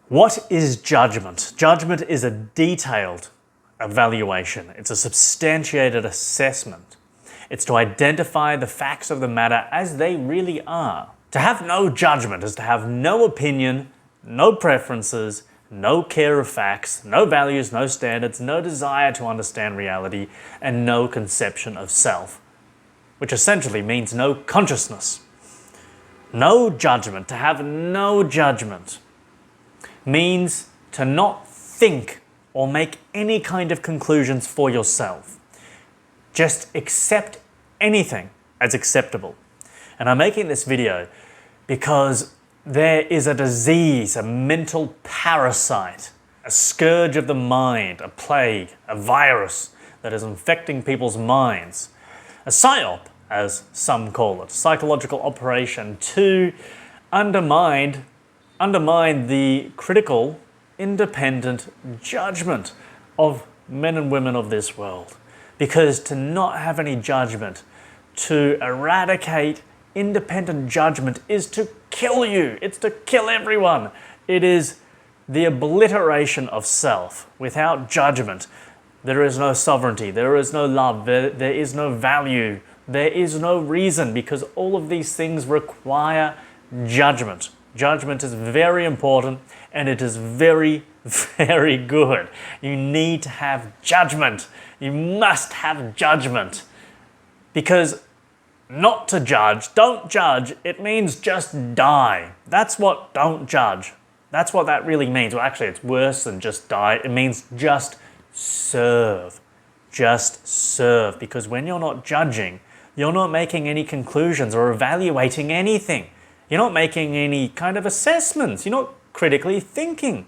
What is judgment? Judgment is a detailed evaluation. It's a substantiated assessment. It's to identify the facts of the matter as they really are. To have no judgment is to have no opinion, no preferences, no care of facts, no values, no standards, no desire to understand reality, and no conception of self, which essentially means no consciousness. No judgment, to have no judgment, means to not think or make any kind of conclusions for yourself. Just accept anything as acceptable. And I'm making this video because there is a disease, a mental parasite, a scourge of the mind, a plague, a virus that is infecting people's minds. A psyop, as some call it, psychological operation to undermine the critical, independent judgment of men and women of this world. Because to not have any judgment, to eradicate independent judgment is to kill you. It's to kill everyone. It is the obliteration of self. Without judgment, there is no sovereignty, there is no love, there is no value, there is no reason, because all of these things require judgment. Judgment is very important and it is very, very good. You need to have judgment. You must have judgment. Because not to judge, don't judge, it means just die. That's what don't judge. That's what that really means. Well, actually, it's worse than just die. It means just serve. Just serve. Because when you're not judging, you're not making any conclusions or evaluating anything. You're not making any kind of assessments. You're not critically thinking.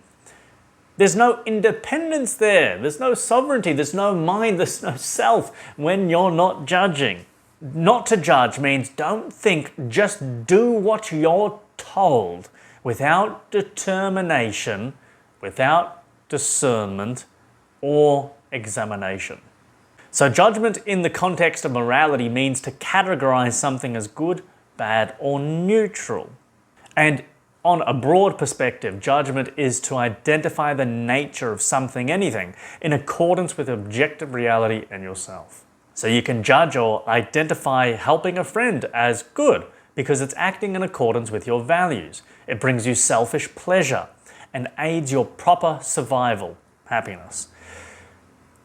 There's no independence there. There's no sovereignty. There's no mind. There's no self when you're not judging. Not to judge means don't think, just do what you're told without determination, without discernment or examination. So judgment in the context of morality means to categorize something as good, bad, or neutral. And on a broad perspective, judgment is to identify the nature of something, anything, in accordance with objective reality and yourself. So you can judge or identify helping a friend as good because it's acting in accordance with your values. It brings you selfish pleasure and aids your proper survival, happiness.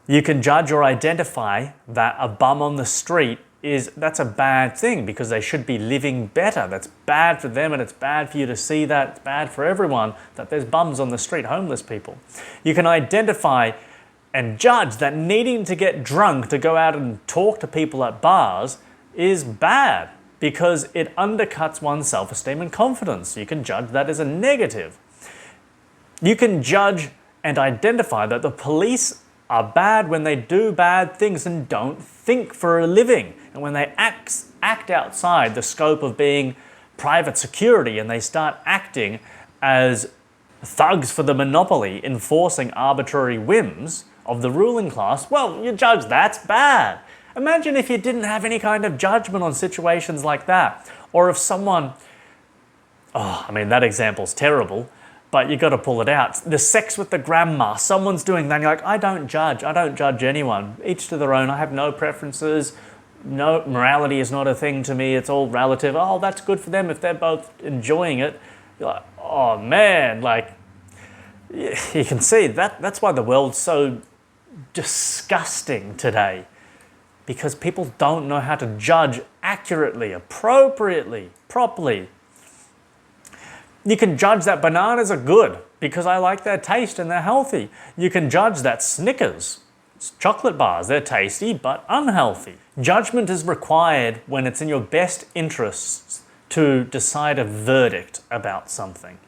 You can judge or identify that a bum on the street that's a bad thing because they should be living better. That's bad for them and it's bad for you to see that. It's bad for everyone that there's bums on the street, homeless people. You can identify and judge that needing to get drunk to go out and talk to people at bars is bad because it undercuts one's self-esteem and confidence. You can judge that as a negative. You can judge and identify that the police are bad when they do bad things and don't think for a living. And when they act outside the scope of being private security and they start acting as thugs for the monopoly, enforcing arbitrary whims of the ruling class, well, you judge that's bad. Imagine if you didn't have any kind of judgment on situations like that. Or if someone, that example's terrible, but you got to pull it out. The sex with the grandma, someone's doing that, and you're like, I don't judge anyone. Each to their own, I have no preferences. No, morality is not a thing to me, it's all relative. Oh, that's good for them if they're both enjoying it. You're like, oh man, you can see that's why the world's so disgusting today. Because people don't know how to judge accurately, appropriately, properly. You can judge that bananas are good because I like their taste and they're healthy. You can judge that Snickers, chocolate bars, they're tasty but unhealthy. Judgment is required when it's in your best interests to decide a verdict about something.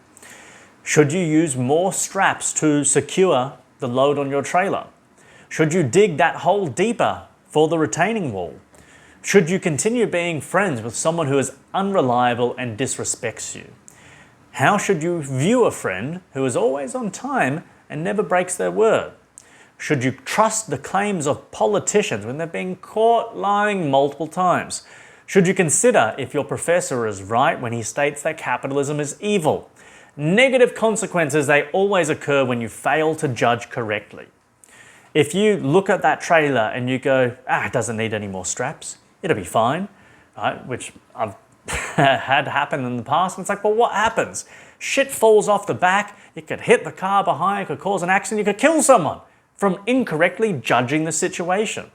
Should you use more straps to secure the load on your trailer? Should you dig that hole deeper for the retaining wall? Should you continue being friends with someone who is unreliable and disrespects you? How should you view a friend who is always on time and never breaks their word? Should you trust the claims of politicians when they're being caught lying multiple times? Should you consider if your professor is right when he states that capitalism is evil? Negative consequences, they always occur when you fail to judge correctly. If you look at that trailer and you go, it doesn't need any more straps, it'll be fine, right? Which I've had happen in the past. And it's like, well, what happens? Shit falls off the back, it could hit the car behind, it could cause an accident, you could kill someone from incorrectly judging the situation.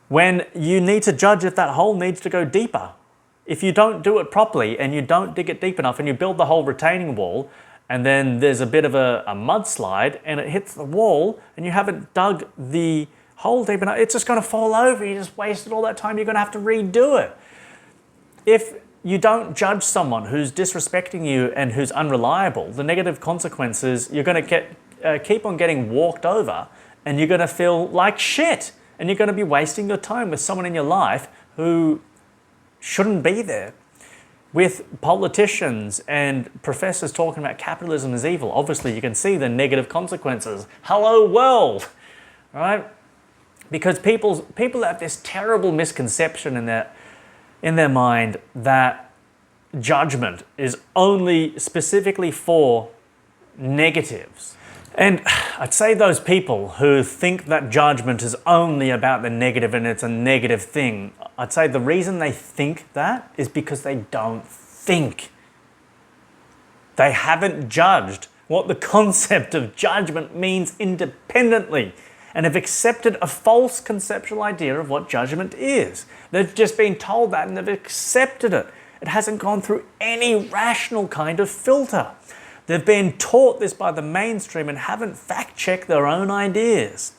When you need to judge if that hole needs to go deeper, if you don't do it properly and you don't dig it deep enough and you build the whole retaining wall and then there's a bit of a mudslide and it hits the wall and you haven't dug the hole deep enough, it's just going to fall over. You just wasted all that time. You're going to have to redo it. If you don't judge someone who's disrespecting you and who's unreliable, the negative consequences, you're going to keep on getting walked over and you're going to feel like shit. And you're going to be wasting your time with someone in your life who shouldn't be there. With politicians and professors talking about capitalism is evil, obviously you can see the negative consequences. Hello world, right? Because people have this terrible misconception in their mind that judgment is only specifically for negatives. And I'd say those people who think that judgment is only about the negative and it's a negative thing, I'd say the reason they think that is because they don't think. They haven't judged what the concept of judgment means independently and have accepted a false conceptual idea of what judgment is. They've just been told that and they've accepted it. It hasn't gone through any rational kind of filter. They've been taught this by the mainstream and haven't fact-checked their own ideas.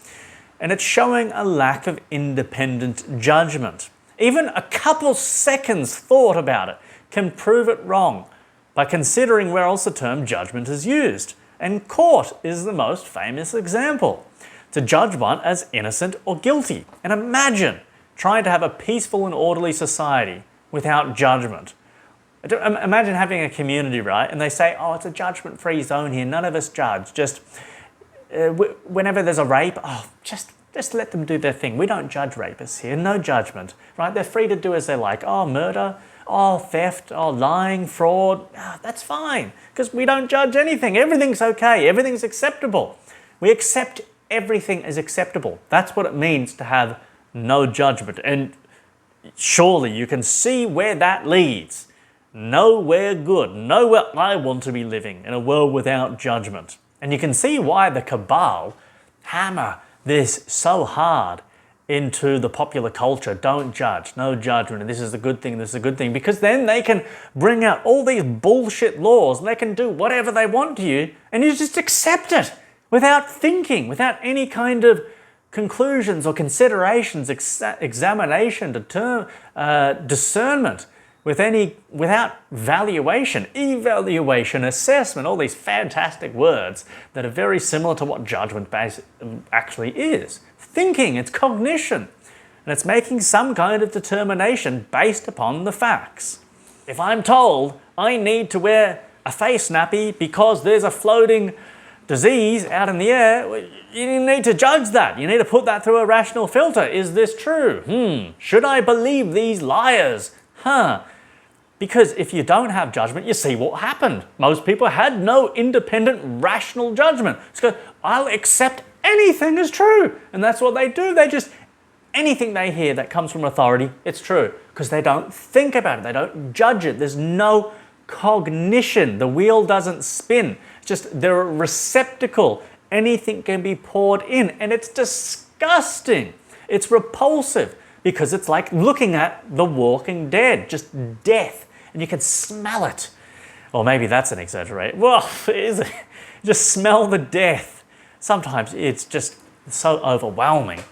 And it's showing a lack of independent judgment. Even a couple seconds thought about it can prove it wrong by considering where else the term judgment is used. And court is the most famous example. To judge one as innocent or guilty. And imagine trying to have a peaceful and orderly society without judgment. Imagine having a community, right? And they say, oh, it's a judgment-free zone here. None of us judge. Just whenever there's a rape, just let them do their thing. We don't judge rapists here. No judgment, right? They're free to do as they like. Oh, murder. Oh, theft. Oh, lying, fraud. That's fine because we don't judge anything. Everything's okay. Everything's acceptable. We accept everything as acceptable. That's what it means to have no judgment. And surely you can see where that leads. Nowhere good, nowhere I want to be living in a world without judgment. And you can see why the cabal hammer this so hard into the popular culture. Don't judge, no judgment, and this is a good thing, this is a good thing. Because then they can bring out all these bullshit laws and they can do whatever they want to you and you just accept it without thinking, without any kind of conclusions or considerations, examination, discernment. Without valuation, evaluation, assessment, all these fantastic words that are very similar to what judgment actually is. Thinking, it's cognition, and it's making some kind of determination based upon the facts. If I'm told I need to wear a face nappy because there's a floating disease out in the air, you need to judge that. You need to put that through a rational filter. Is this true? Should I believe these liars? Because if you don't have judgment, you see what happened. Most people had no independent, rational judgment. So I'll accept anything as true. And that's what they do. Anything they hear that comes from authority, it's true. Because they don't think about it. They don't judge it. There's no cognition. The wheel doesn't spin. It's just they're a receptacle. Anything can be poured in. And it's disgusting. It's repulsive. Because it's like looking at The Walking Dead, just death, and you can smell it. Or maybe that's an exaggeration. Well, is it? Just smell the death. Sometimes it's just so overwhelming.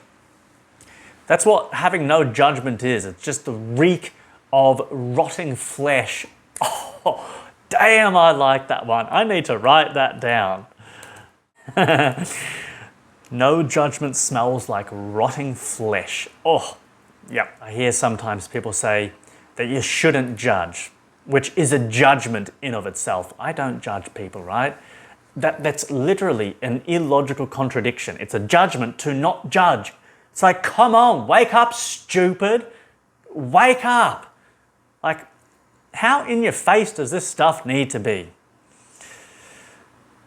That's what having no judgment is. It's just the reek of rotting flesh. Oh, damn, I like that one. I need to write that down. No judgment smells like rotting flesh. Oh. Yep, I hear sometimes people say that you shouldn't judge, which is a judgment in of itself. I don't judge people, right? That's literally an illogical contradiction. It's a judgment to not judge. It's like, come on, wake up, stupid. Wake up. Like, how in your face does this stuff need to be?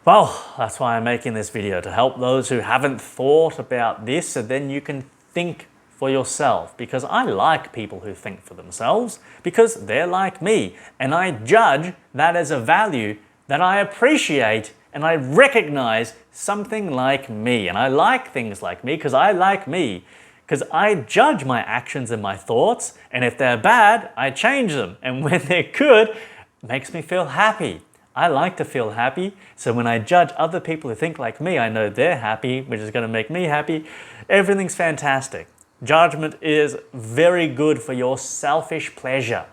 Well, that's why I'm making this video, to help those who haven't thought about this, so then you can think for yourself. Because I like people who think for themselves, because they're like me, and I judge that as a value that I appreciate, and I recognize something like me. And I like things like me because I like me. Because I judge my actions and my thoughts, and if they're bad, I change them. And when they're good, it makes me feel happy. I like to feel happy, so when I judge other people who think like me, I know they're happy, which is going to make me happy. Everything's fantastic. Judgment is very good for your selfish pleasure,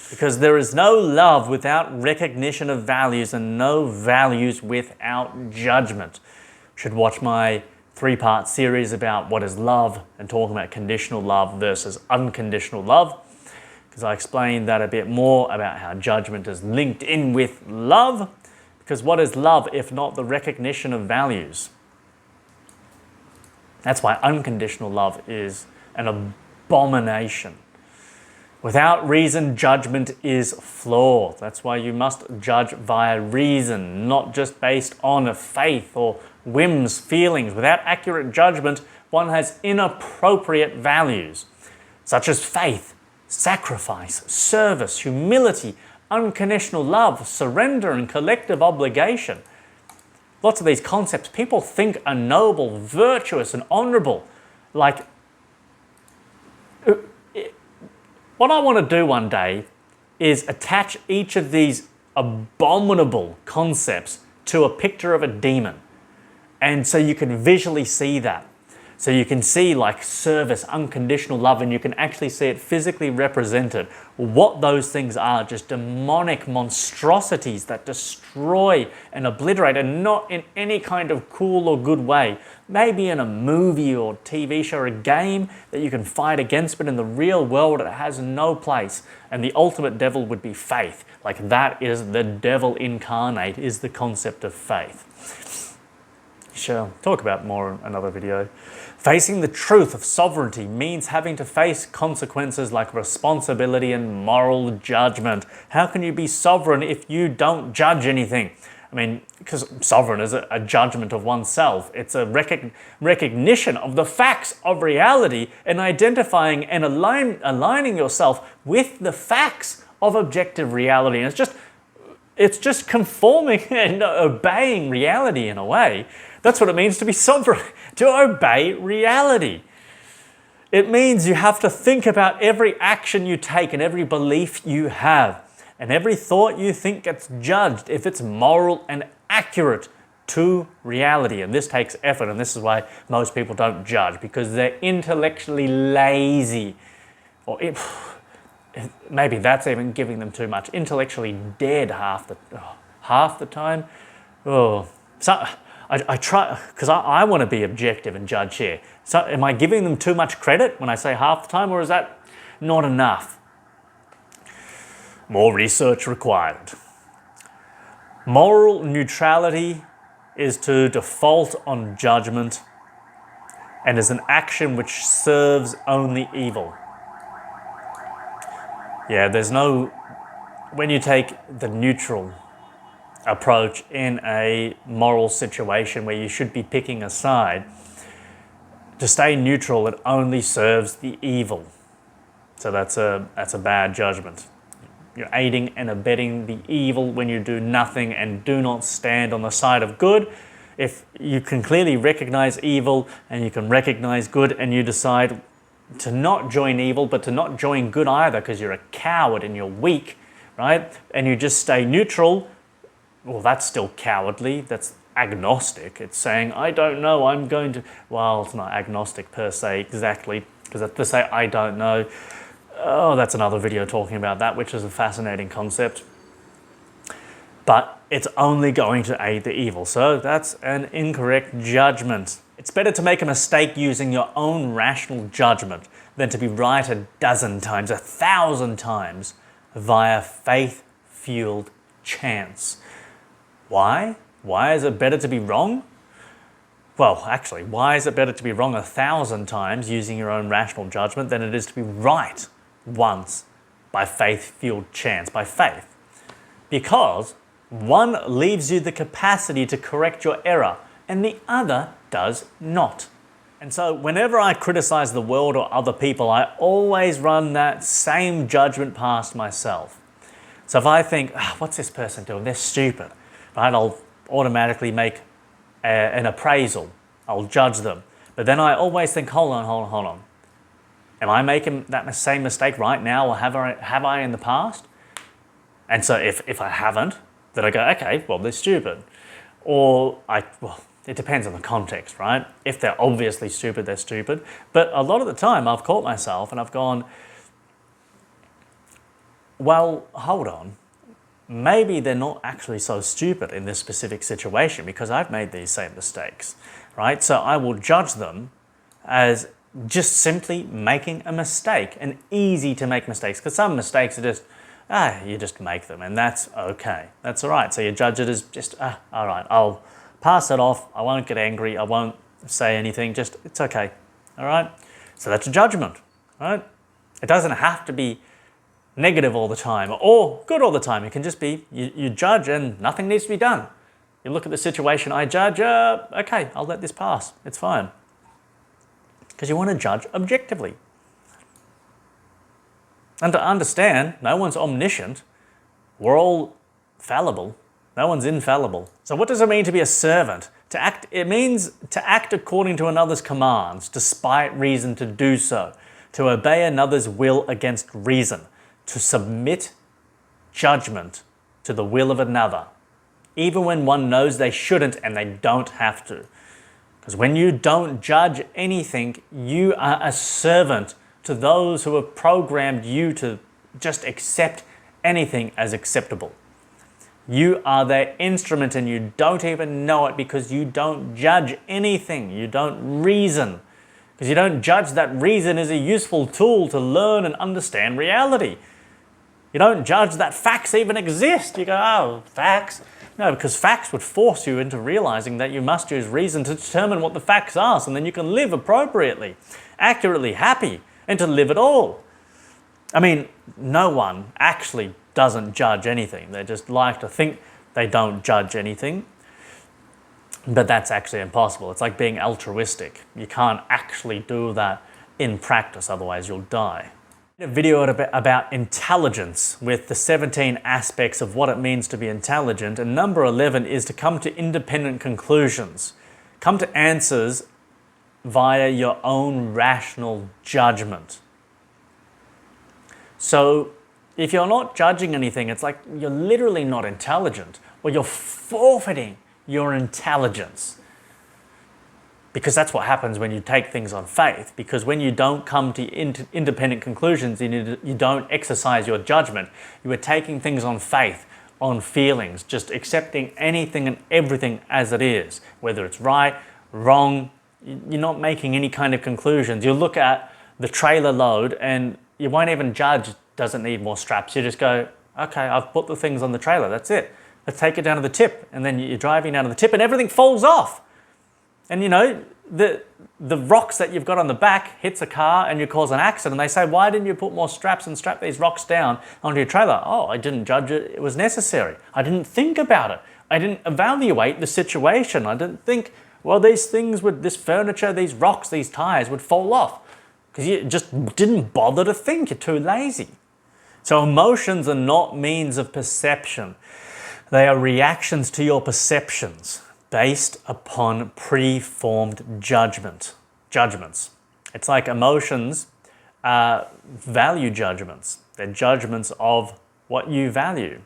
because there is no love without recognition of values, and no values without judgment. You should watch my 3-part series about what is love, and talking about conditional love versus unconditional love, because I explained that a bit more about how judgment is linked in with love. Because what is love if not the recognition of values? That's why unconditional love is an abomination. Without reason, judgment is flawed. That's why you must judge via reason, not just based on a faith or whims, feelings. Without accurate judgment, one has inappropriate values, such as faith, sacrifice, service, humility, unconditional love, surrender, and collective obligation. Lots of these concepts people think are noble, virtuous, and honorable. Like, what I want to do one day is attach each of these abominable concepts to a picture of a demon. And so you can visually see that. So you can see like service, unconditional love, and you can actually see it physically represented. What those things are, just demonic monstrosities that destroy and obliterate, and not in any kind of cool or good way. Maybe in a movie or TV show or a game that you can fight against, but in the real world it has no place. And the ultimate devil would be faith. Like, that is the devil incarnate, is the concept of faith. Sure, talk about more in another video. Facing the truth of sovereignty means having to face consequences like responsibility and moral judgment. How can you be sovereign if you don't judge anything? I mean, because sovereign is a judgment of oneself. It's a recognition of the facts of reality, and identifying and aligning yourself with the facts of objective reality. And it's just conforming and obeying reality in a way. That's what it means to be sovereign, to obey reality. It means you have to think about every action you take and every belief you have. And every thought you think gets judged if it's moral and accurate to reality. And this takes effort, and this is why most people don't judge, because they're intellectually lazy. Or maybe that's even giving them too much. Intellectually dead half the time. So I try, because I want to be objective and judge here. So am I giving them too much credit when I say half the time, or is that not enough? More research required. Moral neutrality is to default on judgment and is an action which serves only evil. Yeah, when you take the neutral approach in a moral situation where you should be picking a side, to stay neutral, it only serves the evil. So that's a bad judgment. You're aiding and abetting the evil when you do nothing and do not stand on the side of good. If you can clearly recognize evil and you can recognize good, and you decide to not join evil but to not join good either because you're a coward and you're weak, right? And you just stay neutral, well, that's still cowardly. That's agnostic. It's saying, I don't know, I'm going to... Well, it's not agnostic per se exactly, because to say I don't know, oh, that's another video talking about that, which is a fascinating concept. But it's only going to aid the evil. So that's an incorrect judgment. It's better to make a mistake using your own rational judgment than to be right 12 times, 1,000 times via faith-fueled chance. Why? Why is it better to be wrong? Well, actually, why is it better to be wrong 1,000 times using your own rational judgment than it is to be right once by faith-fueled chance, by faith? Because One leaves you the capacity to correct your error, and the other does not. And so whenever I criticize the world or other people, I always run that same judgment past myself. So if I think, what's this person doing? They're stupid, right? I'll automatically make an appraisal. I'll judge them. But then I always think, hold on. Am I making that same mistake right now, or have I in the past? And so if I haven't, then I go, okay, well, they're stupid. Well, it depends on the context, right? If they're obviously stupid, they're stupid. But a lot of the time I've caught myself and I've gone, well, hold on. Maybe they're not actually so stupid in this specific situation because I've made these same mistakes, right? So I will judge them as just simply making a mistake, and easy to make mistakes, because some mistakes are just, you just make them, and that's okay. That's all right. So you judge it as just, all right, I'll pass it off. I won't get angry. I won't say anything. Just, it's okay. All right. So that's a judgment, right? It doesn't have to be negative all the time or good all the time. It can just be, you judge and nothing needs to be done. You look at the situation, I judge, okay, I'll let this pass. It's fine. Because you want to judge objectively. And to understand, no one's omniscient. We're all fallible. No one's infallible. So what does it mean to be a servant? It means to act according to another's commands, despite reason to do so. To obey another's will against reason. To submit judgment to the will of another. Even when one knows they shouldn't and they don't have to. Because when you don't judge anything, you are a servant to those who have programmed you to just accept anything as acceptable. You are their instrument and you don't even know it because you don't judge anything. You don't reason. Because you don't judge that reason is a useful tool to learn and understand reality. You don't judge that facts even exist. You go, oh, facts? No, because facts would force you into realizing that you must use reason to determine what the facts are, so then you can live appropriately, accurately, happy, and to live at all. I mean, no one actually doesn't judge anything. They just like to think they don't judge anything. But that's actually impossible. It's like being altruistic. You can't actually do that in practice, otherwise you'll die. A video about intelligence with the 17 aspects of what it means to be intelligent, and number 11 is to come to independent conclusions. Come to answers via your own rational judgment. So if you're not judging anything, it's like you're literally not intelligent, or you're forfeiting your intelligence. Because that's what happens when you take things on faith. Because when you don't come to independent conclusions, you don't exercise your judgment. You are taking things on faith, on feelings, just accepting anything and everything as it is. Whether it's right, wrong, you're not making any kind of conclusions. You look at the trailer load and you won't even judge, does it need more straps? You just go, okay, I've put the things on the trailer, that's it. Let's take it down to the tip. And then you're driving down to the tip and everything falls off. And you know, the rocks that you've got on the back hits a car and you cause an accident. They say, why didn't you put more straps and strap these rocks down onto your trailer? Oh, I didn't judge it. It was necessary. I didn't think about it. I didn't evaluate the situation. I didn't think, well, these things would, this furniture, these rocks, these tires would fall off. Because you just didn't bother to think. You're too lazy. So emotions are not means of perception. They are reactions to your perceptions, based upon preformed judgments. It's like emotions are value judgments. They're judgments of what you value.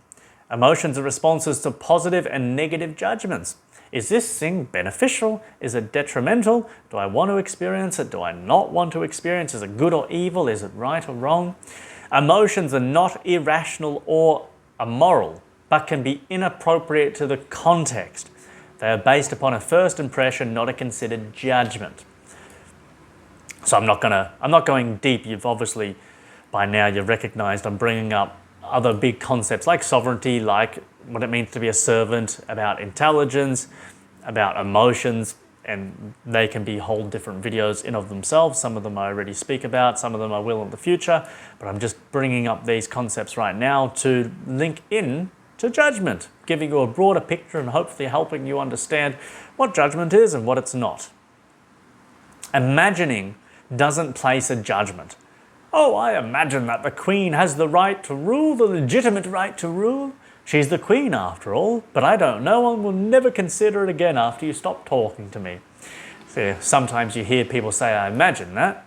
Emotions are responses to positive and negative judgments. Is this thing beneficial? Is it detrimental? Do I want to experience it? Do I not want to experience it? Is it good or evil? Is it right or wrong? Emotions are not irrational or immoral, but can be inappropriate to the context. They are based upon a first impression, not a considered judgment. So I'm not going deep. You've obviously, by now, you've recognized I'm bringing up other big concepts like sovereignty, like what it means to be a servant, about intelligence, about emotions, and they can be whole different videos in of themselves. Some of them I already speak about, some of them I will in the future, but I'm just bringing up these concepts right now to link in to judgment, giving you a broader picture and hopefully helping you understand what judgment is and what it's not. Imagining doesn't place a judgment. Oh, I imagine that the Queen has the right to rule, the legitimate right to rule. She's the Queen after all, but I don't know and will never consider it again after you stop talking to me. So sometimes you hear people say, I imagine that,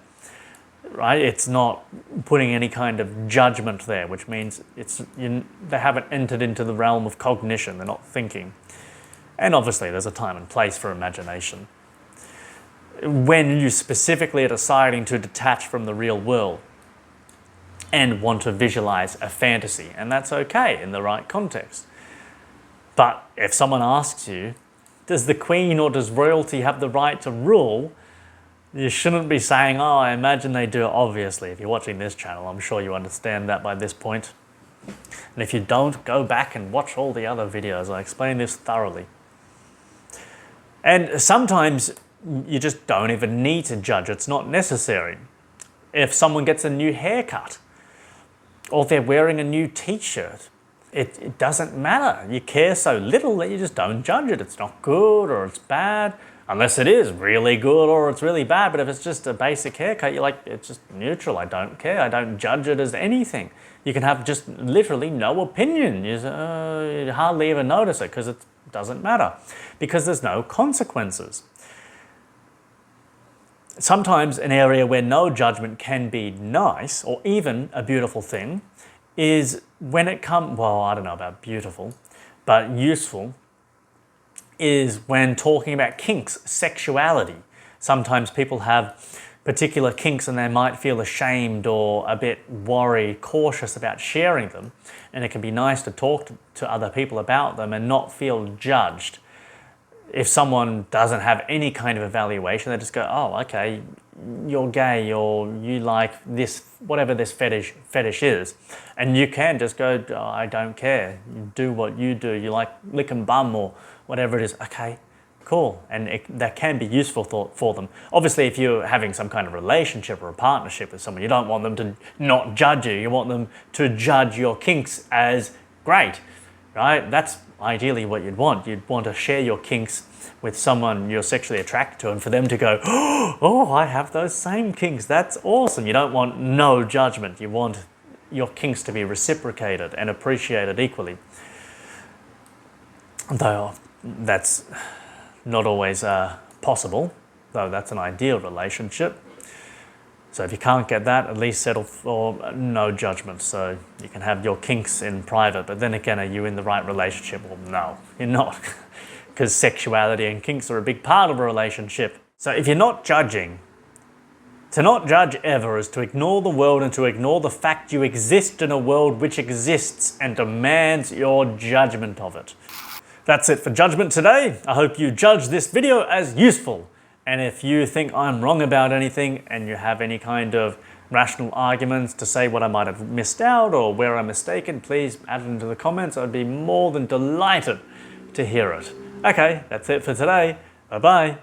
right? It's not putting any kind of judgment there, which means they haven't entered into the realm of cognition, they're not thinking. And obviously there's a time and place for imagination. When you specifically are deciding to detach from the real world and want to visualize a fantasy, and that's okay in the right context. But if someone asks you, does the Queen or does royalty have the right to rule? You shouldn't be saying, oh, I imagine they do. Obviously, if you're watching this channel, I'm sure you understand that by this point. And if you don't, go back and watch all the other videos. I explain this thoroughly. And sometimes you just don't even need to judge. It's not necessary. If someone gets a new haircut or they're wearing a new t-shirt, it doesn't matter. You care so little that you just don't judge it. It's not good or it's bad, unless it is really good or it's really bad. But if it's just a basic haircut, you're like, it's just neutral. I don't care. I don't judge it as anything. You can have just literally no opinion. You hardly even notice it because it doesn't matter, because there's no consequences. Sometimes an area where no judgment can be nice or even a beautiful thing is when it comes, well, I don't know about beautiful, but useful, is when talking about kinks, sexuality. Sometimes people have particular kinks and they might feel ashamed or a bit worried, cautious about sharing them. And it can be nice to talk to other people about them and not feel judged. If someone doesn't have any kind of evaluation, they just go, oh, okay, you're gay or you like this, whatever this fetish is. And you can just go, oh, I don't care. You do what you do. You like licking bum or whatever it is. Okay, cool. And that can be useful for them. Obviously, if you're having some kind of relationship or a partnership with someone, you don't want them to not judge you. You want them to judge your kinks as great, right? That's ideally what you'd want. You'd want to share your kinks with someone you're sexually attracted to and for them to go, oh, I have those same kinks. That's awesome. You don't want no judgment. You want your kinks to be reciprocated and appreciated equally. Though that's not always possible, though that's an ideal relationship. So if you can't get that, at least settle for no judgment. So you can have your kinks in private, but then again, are you in the right relationship? Well, no, you're not. Because sexuality and kinks are a big part of a relationship. So if you're not judging, to not judge ever is to ignore the world and to ignore the fact you exist in a world which exists and demands your judgment of it. That's it for Judgment today. I hope you judge this video as useful. And if you think I'm wrong about anything and you have any kind of rational arguments to say what I might have missed out or where I'm mistaken, please add it into the comments. I'd be more than delighted to hear it. Okay, that's it for today. Bye-bye.